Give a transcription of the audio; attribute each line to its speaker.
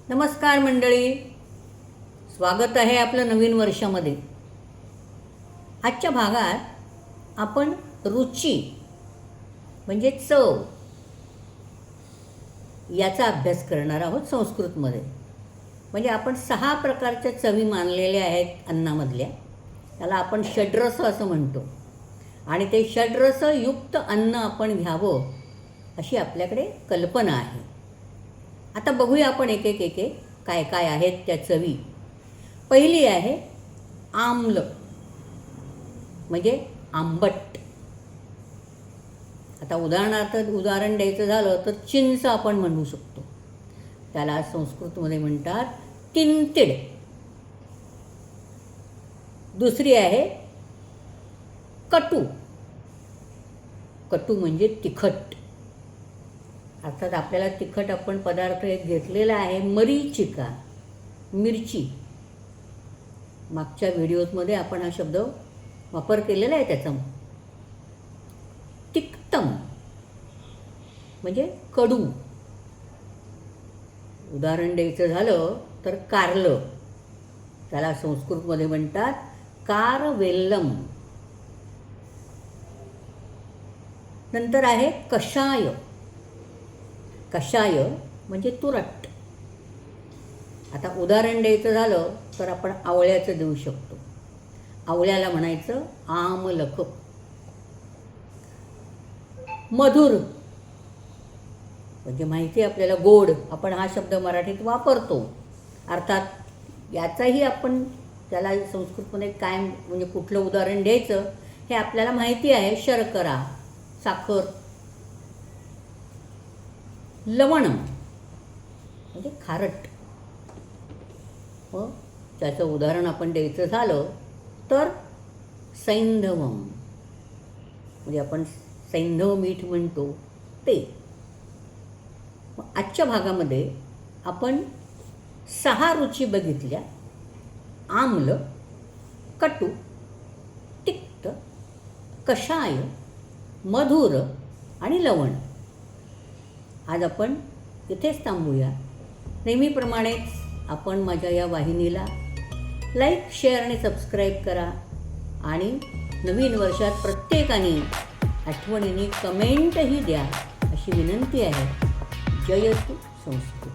Speaker 1: नमस्कार मंडळी, स्वागत आहे आपलं नवीन वर्षामध्ये. आजच्या भागात आपण रुची म्हणजे चव याचा अभ्यास करणार आहोत संस्कृतमध्ये. म्हणजे आपण 6 प्रकारच्या चवी मानलेल्या आहेत अन्नामधल्या. त्याला आपण षड्रस असं म्हणतो आणि ते षड्रसयुक्त अन्न आपण घ्यावं अशी आपल्याकडे कल्पना आहे. आता बघूया आपण एक एक काय काय आहेत त्या चवी. पहिली आहे आम्ल म्हणजे आंबट. आता उदाहरण द्यायचं झालं तर चिंच आपण म्हणू शकतो. त्याला संस्कृतमध्ये म्हणतात तिंतिड. दुसरी आहे कटू. कटू म्हणजे तिखट. अर्थात आपल्याला तिखट आपण पदार्थ एक घेतलेला आहे मरीचिका, मिरची. मागच्या व्हिडिओजमध्ये आपण हा शब्द वापर केलेला आहे त्याचा. तिक्तम म्हणजे कडू. उदाहरण द्यायचं झालं तर कारलं. त्याला संस्कृतमध्ये म्हणतात कारवेल्लम. नंतर आहे कषाय. कषाय म्हणजे तुरट. आता उदाहरण द्यायचं झालं तर आपण आवळ्याचं देऊ शकतो. आवळ्याला म्हणायचं आमलक. मधुर म्हणजे माहिती आहे आपल्याला गोड. आपण हा शब्द मराठीत वापरतो. अर्थात याचाही आपण त्याला संस्कृतमध्ये काय म्हणजे कुठलं उदाहरण द्यायचं हे आपल्याला माहिती आहे. शर्करा, साखर. लवणम म्हणजे खारट. मग त्याचं उदाहरण आपण द्यायचं झालं तर सैंधवम म्हणजे आपण सैंधव मीठ म्हणतो ते. आजच्या भागामध्ये आपण 6 रुची बघितल्या. आम्ल, कटू, तिक्त, कषाय, मधुर आणि लवण. आज आपण इथेच थांबूया. नेहमीप्रमाणेच आपण माझ्या या वाहिनीला लाईक, शेअर आणि सबस्क्राईब करा. आणि नवीन वर्षात प्रत्येकाने आठवणीने कमेंटही द्या अशी विनंती आहे. जयतु संस्कृत.